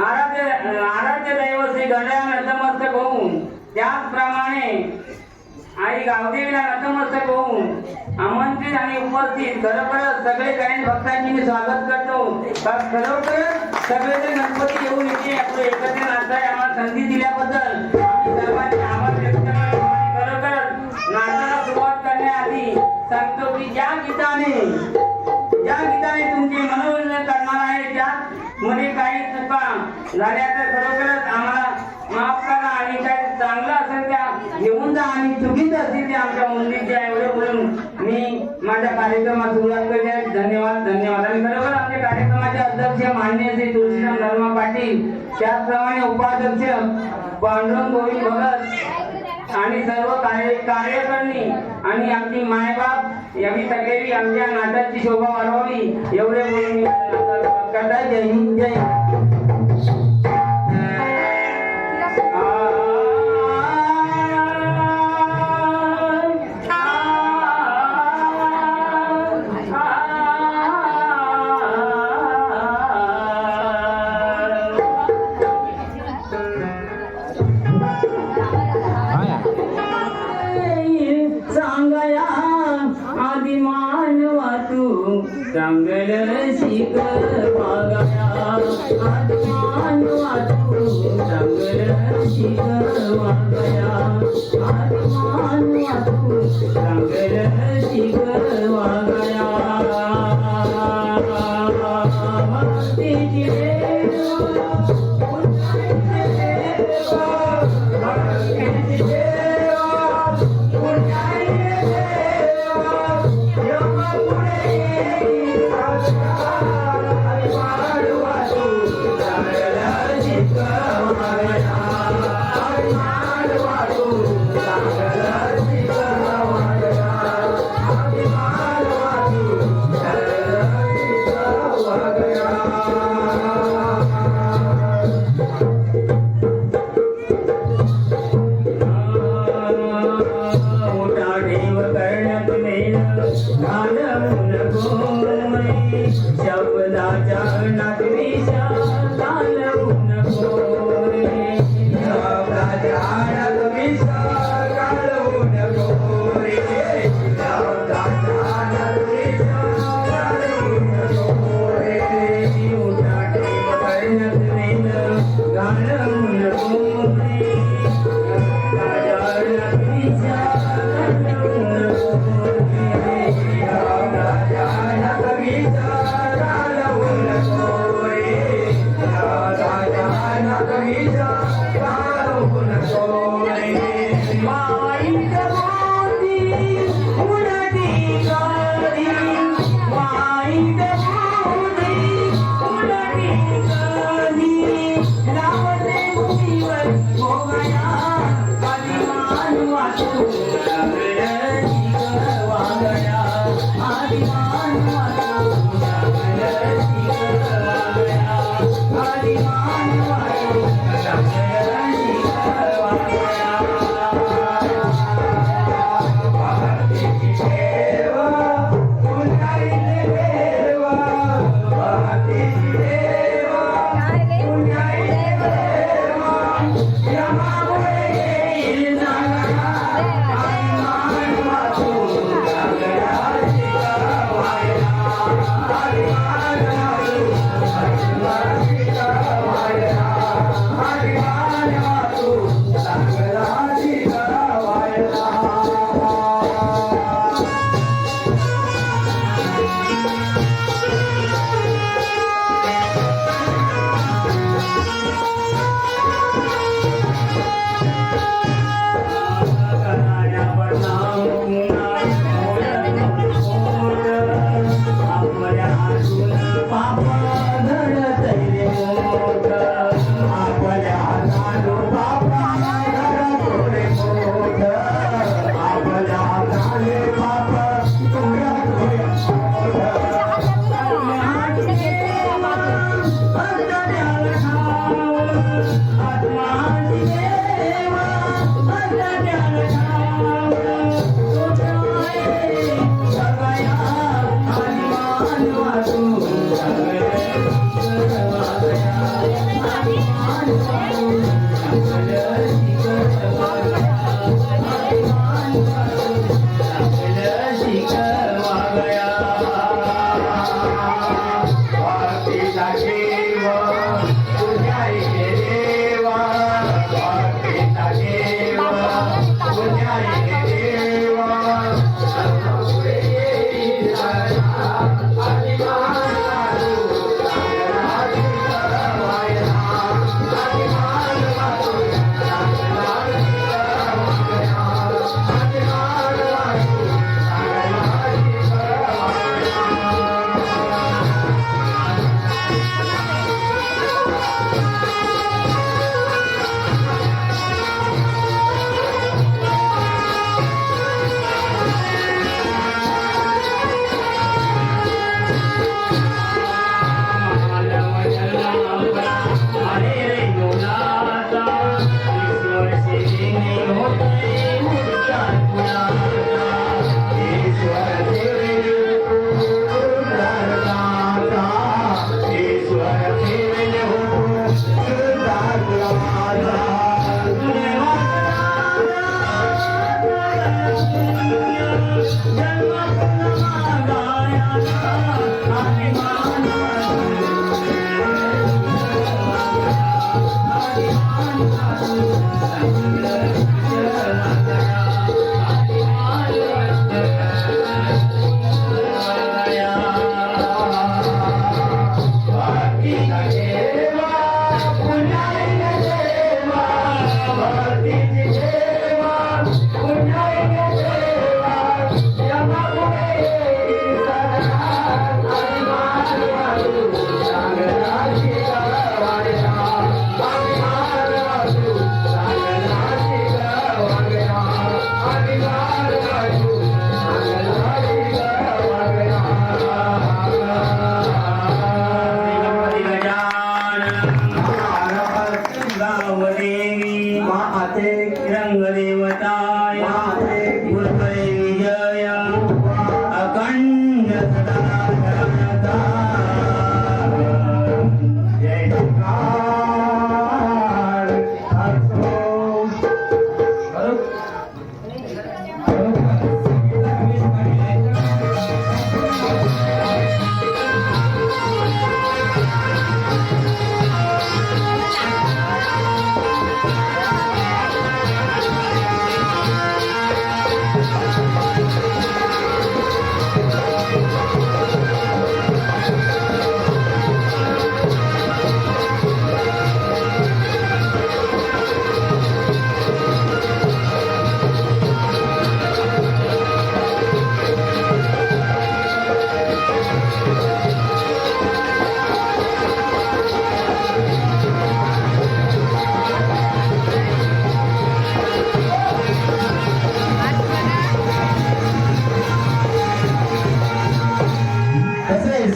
आराध्य दैवत श्री गणराया नतमस्तक होऊन त्याचप्रमाणे आई गावदेवीला नतमस्तक होऊन आमंत्रित आणि उपस्थित खरोखरच सगळे गणेश भक्तांची मी स्वागत करतो. खरोखरच सगळेजण गणपती येऊन इथे आपलं एकत्र नाचाय आम्हाला संधी दिल्याबद्दल आम्ही सर्वांचे आभार व्यक्त करतो. खरोखरच नाचाला सुरुवात करण्याआधी सांगतो की ज्या गीताने तुमचे मनोरंजन करणार आहे त्यामध्ये काही चुका झाल्या तर खरोखरच आम्हाला माफ करा आणि काय चांगलं असेल त्या घेऊन जा आणि चुकीचं असेल ते आमच्या मुलीचे एवढं बोलून मी माझ्या कार्यक्रमात सुरुवात करते. धन्यवाद. आणि खरोखर आमच्या कार्यक्रमाचे अध्यक्ष माननीय श्री तुळशीराम धर्मा पाटील, त्याचप्रमाणे उपाध्यक्ष पांडुरंग गोविंद भगत आणि सर्व कार्यकर्णी आणि आमची मायबाप यावी सगळी आमच्या नाटकाची शोभा वाढवावी एवढे बोलून मी करता. जय हिंद. जय चांगलं शिक वागया आत्मान वाचू चांगलं शिक वागया आत्मान वाचू चांगलं शिक वागया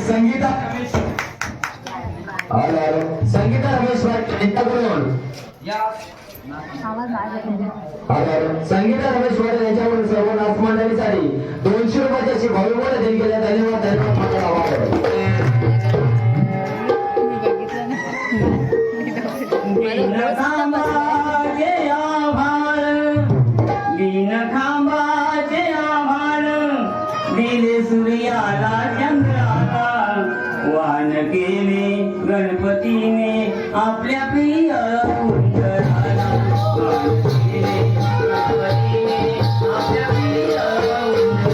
संगीता रमेश यांच्याकडून संगीता रमेश वाटे यांच्याकडून सर्व नाच मंडळीसाठी 200 रुपयाची अशी भावपूर्ण देणगी केल्या. धन्यवाद सूर्याला चंद्राला वान केले गणपतीने आपल्या प्रिय उंदराला वान केले गणपतीने आपल्या प्रिय उंदराला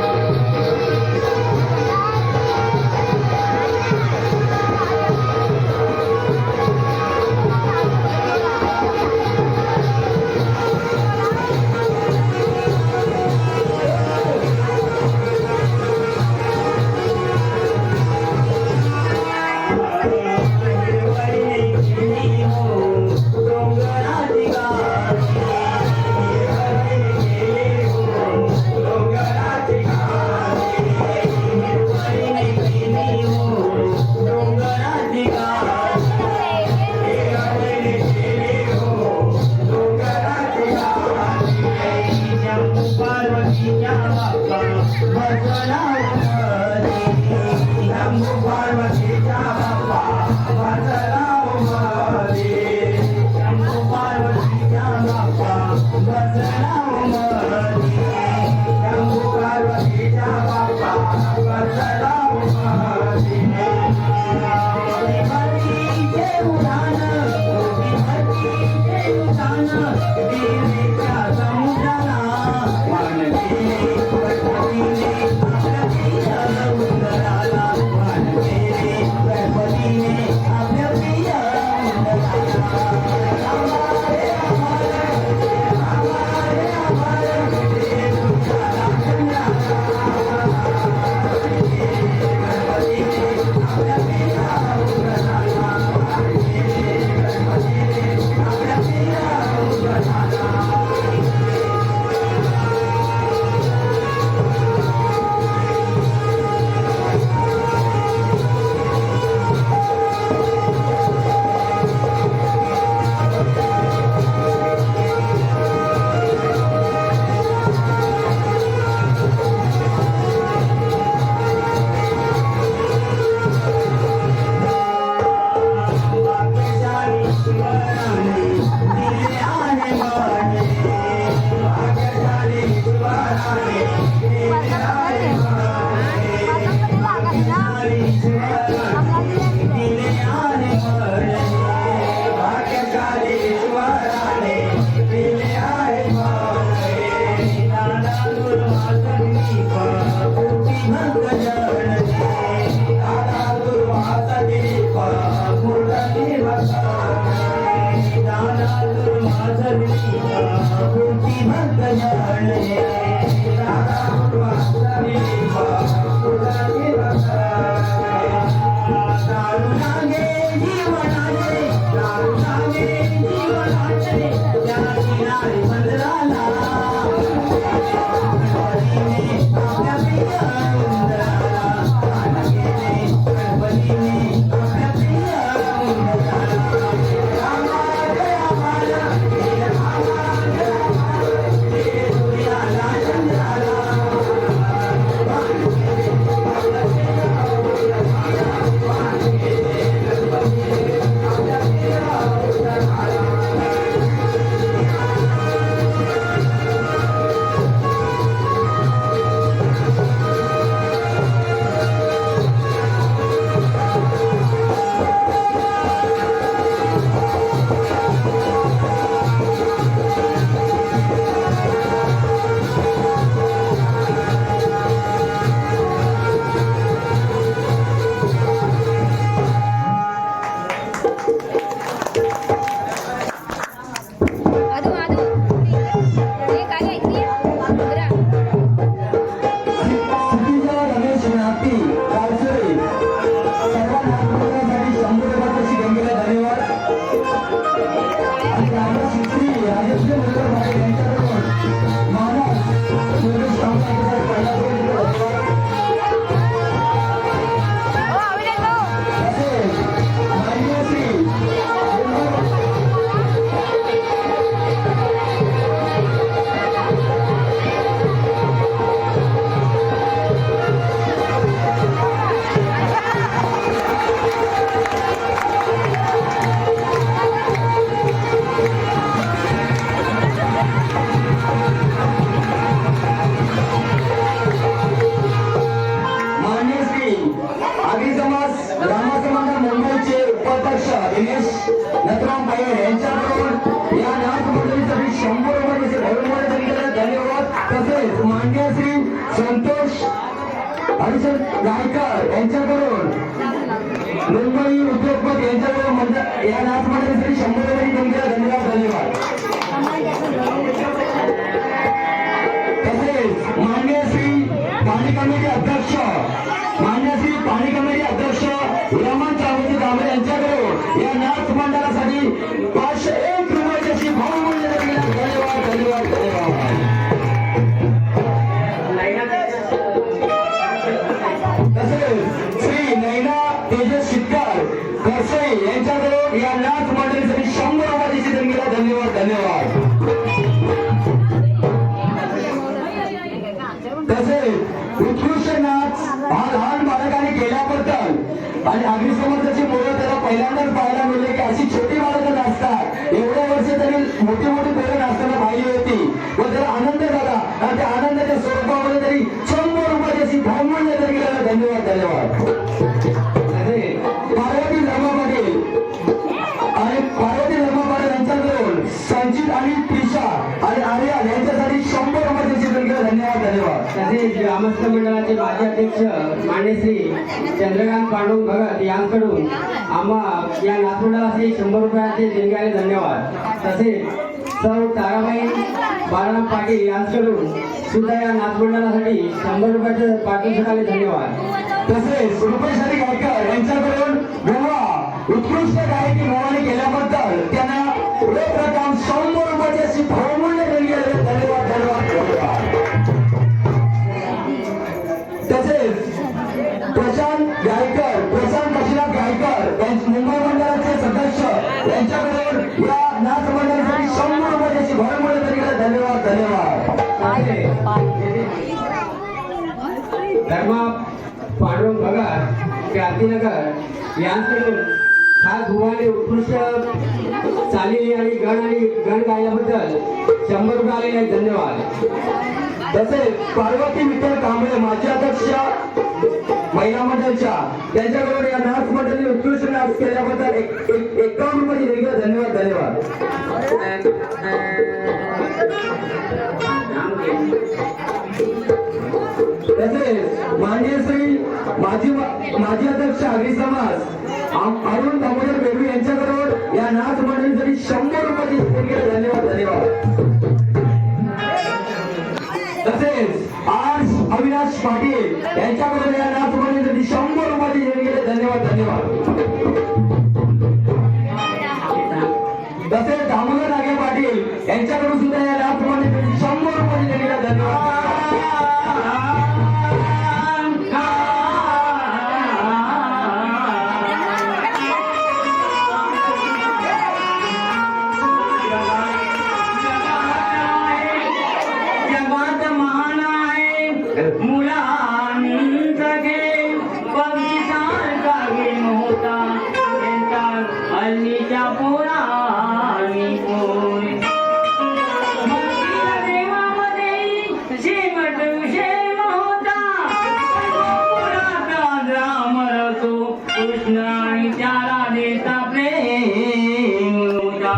बिनकामाचे आभार, बिनकामाचे आभार, ते सूर्याला चंद्राला वान केले गणपतीने आपल्या प्रिय उंदराला वान केले गणपतीने आपल्या प्रिय उंदराला. गायकर यांच्याकडून मुंबई उद्योगपती यांच्याकडून या नाच मंडळासाठी 100 रुपये तुमच्या धन्यवाद. तसेच मान्य श्री पाणी कमिटी अध्यक्ष रमण चावजी कांबळे यांच्याकडून या नाच मंडळासाठी 501 रुपयाची अशी बहुमूल्य धन्यवाद. श्री नैना तेजस शिटकर करसई यांच्याकडून या नाच मंडळीसाठी 100 रुपयाची धन्यवाद. तसेच उत्कृष्ट नाच हा लहान बालकांनी केल्याबद्दल आणि अग्निशमनाची मुलं त्याला पहिल्यांदाच पाहायला मिळले की अशी छोटी बालकं नाचतात. एवढ्या वर्ष तरी मोठी पोरं नाचताना पाहिली होती व त्याला आनंद झाला आणि त्या आनंदाच्या स्वरूपामध्ये तरी 100 रुपयाची बहुमूल्य धन्यवाद. पार्वती धर्मा पाटील यांच्याकडून संचित आणि त्रिशा आणि आर्यन यांच्यासाठी 100 रुपयाची धन्यवाद. तसेच ग्रामस्थ मंडळाचे माजी अध्यक्ष मान्य श्री चंद्रकांत पांडुरंग भगत यांच्याकडून आम्हा या नाचमंडळासाठी 100 रुपयाचे देणग्याने धन्यवाद. तसेच सौ ताराबाई बाळाराम पाटील यांच्याकडून सुद्धा या नाचमंडळासाठी 100 रुपयाचे पाठीसाठी धन्यवाद. तसेच रुपेशाली गायकर यांच्याकडून उत्कृष्ट गायकी मोहाने केल्याबद्दल त्यांना प्रथम 100 रुपयाची अशी बहुमूल्य धन्यवाद. तसेच प्रशांत काशीनाथ गायकर मुंबई मंडळाचे सदस्य यांच्याकडून या नाच मंडळासाठी 100 रुपयाची बहुमूल्य धन्यवाद. धर्मा पांडुरंग भगत क्रांतीनगर यांच्याकडून हा धुवाने उत्कृष्ट चालली आणि गण गायल्याबद्दल 100 रुपये आलेले धन्यवाद. तसेच पार्वती विठ्ठल कांबळे माजी अध्यक्ष महिला मंडळच्या त्यांच्याकडून या नाच मंडळी उत्कृष्ट नाच केल्याबद्दल 51 रुपये धन्यवाद. तसेच माननीय श्री माजी अध्यक्ष आगरी समाज अरुण दामोदर बेडू यांच्याकडून या नाच मंडळीसाठी 100 रुपयाची धन्यवाद. पाटील यांच्याकडून या नाचमंडळीसाठी 100 रुपयाची देणगी केली. धन्यवाद धन्यवाद. तसेच दामोदर नागे पाटील यांच्याकडून सुद्धा या नाचमंडळीसाठी 100 रुपयाची देणगी केली. धन्यवाद. जगात महान आहे मुलांचा गेम बगीचारचा गेम होता त्यांचा हल्लीच्या पोरांनी पोरी देवामध्ये शेमट शेम होता पोराचा राम रसो कृष्ण आणि त्या राधेचा प्रेम होता.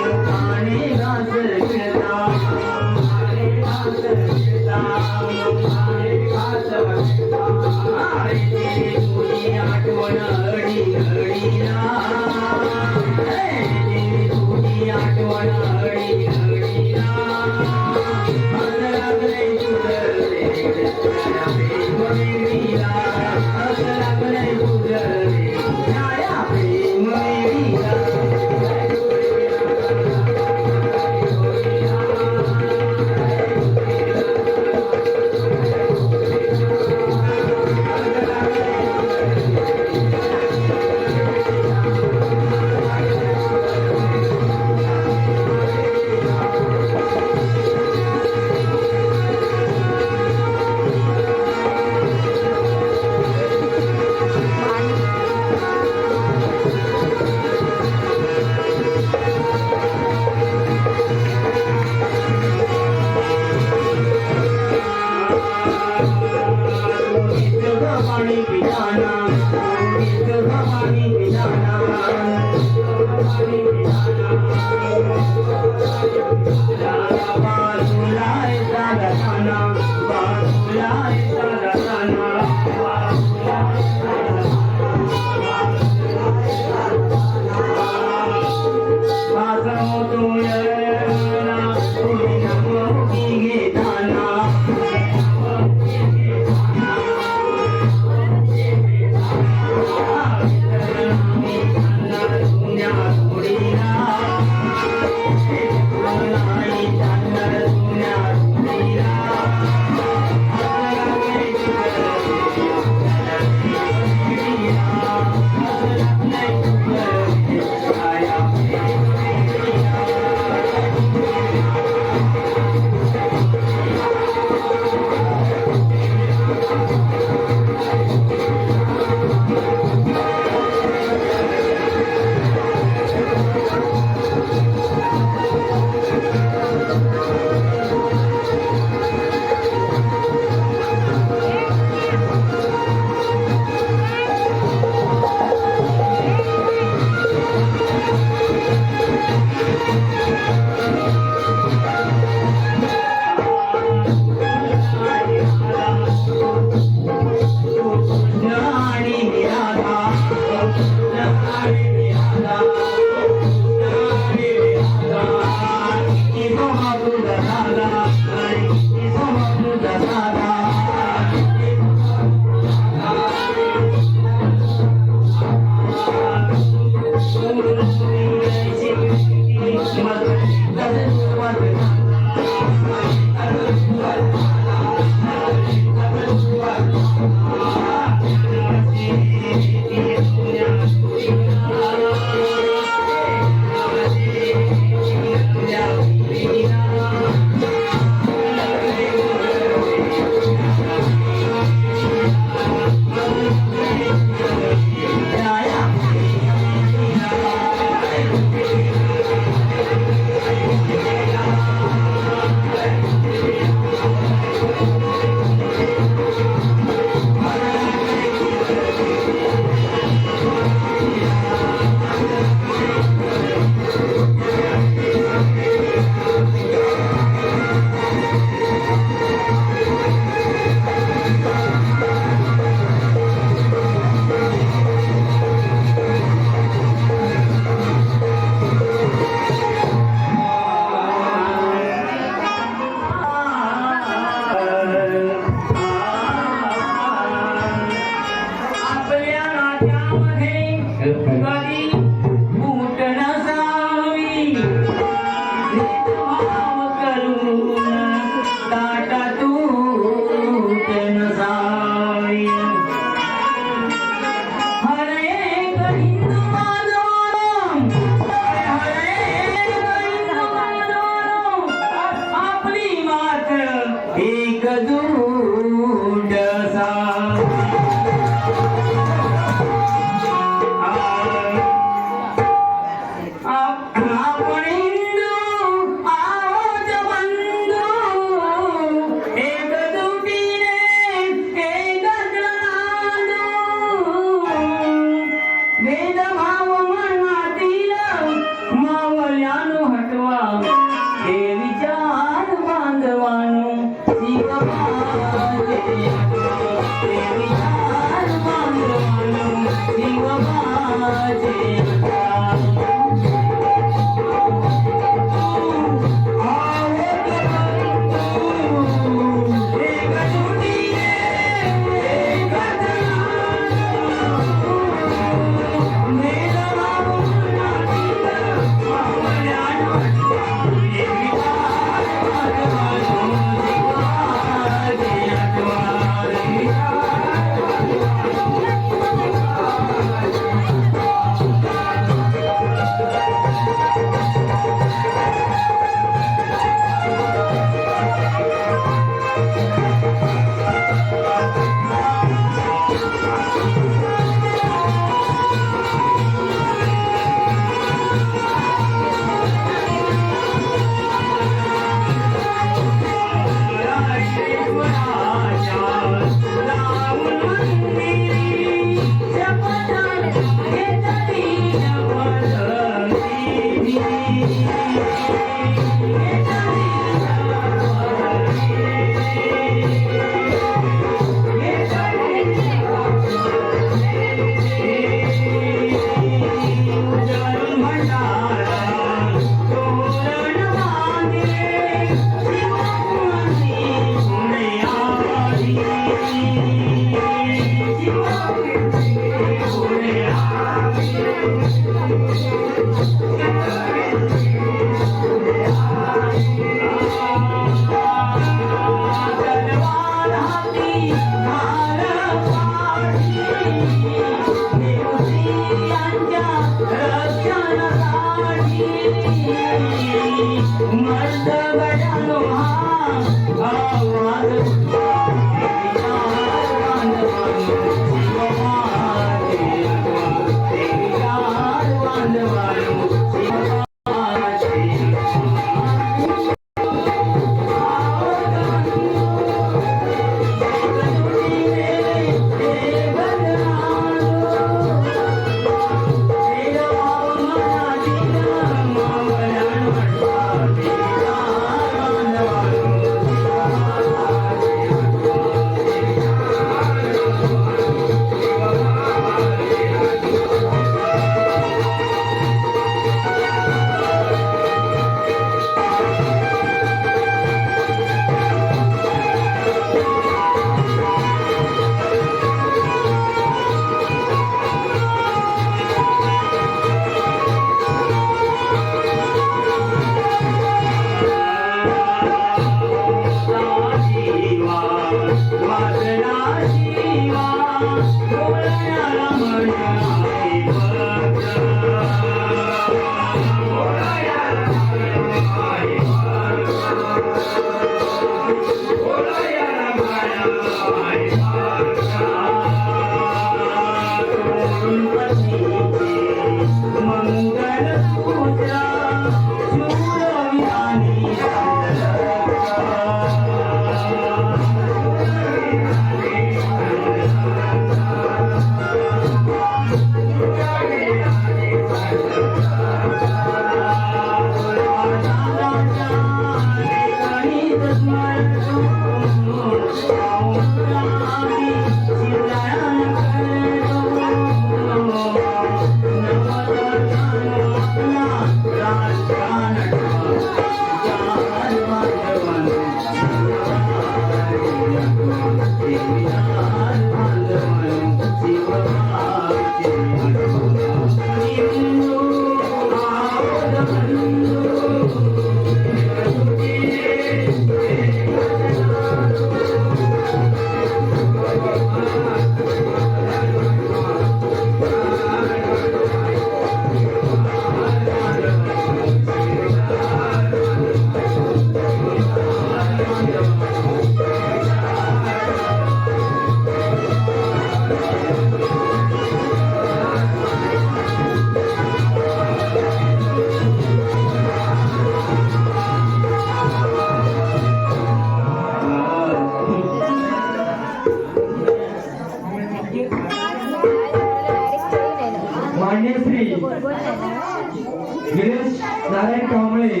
गिरीश नारायण कांबळे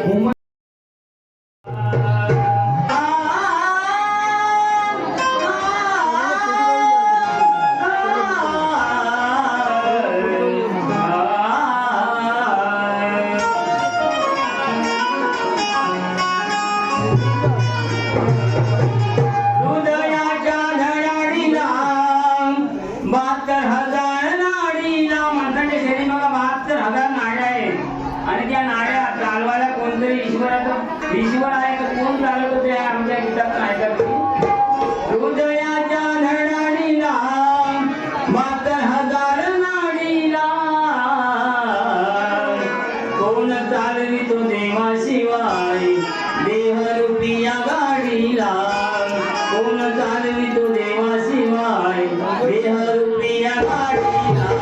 मुंबई ईश्वर आहे का कोण चालवतो ते आमच्या गीतात नाही का हृदयाच्या धडाडीला 72,000 नाडीला कोण चालवितो देवाशिवाय देहरूपी या गाडीला कोण चालवितो देवाशिवाय देहरूपी या गाडीला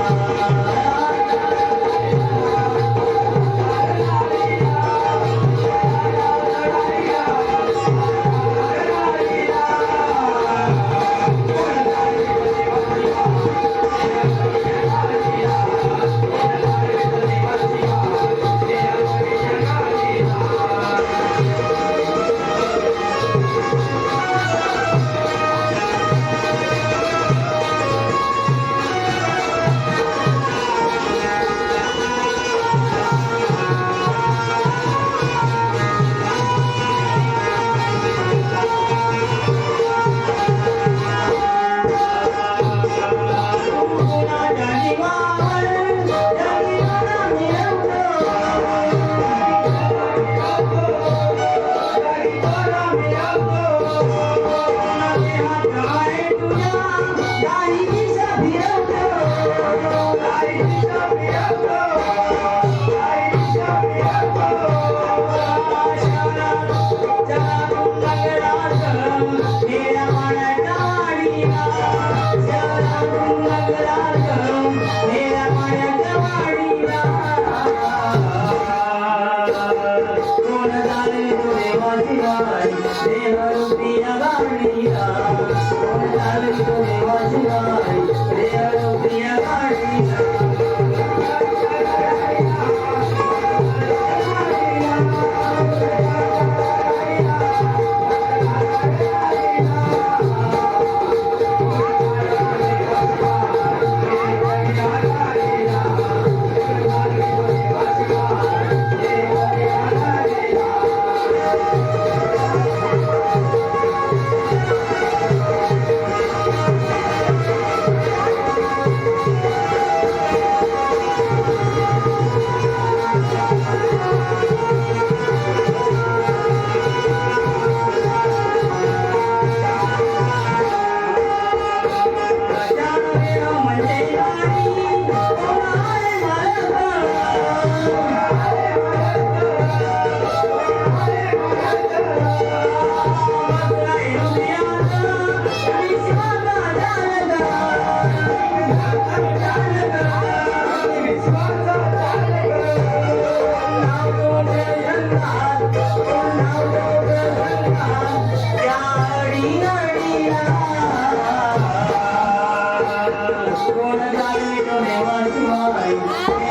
आहे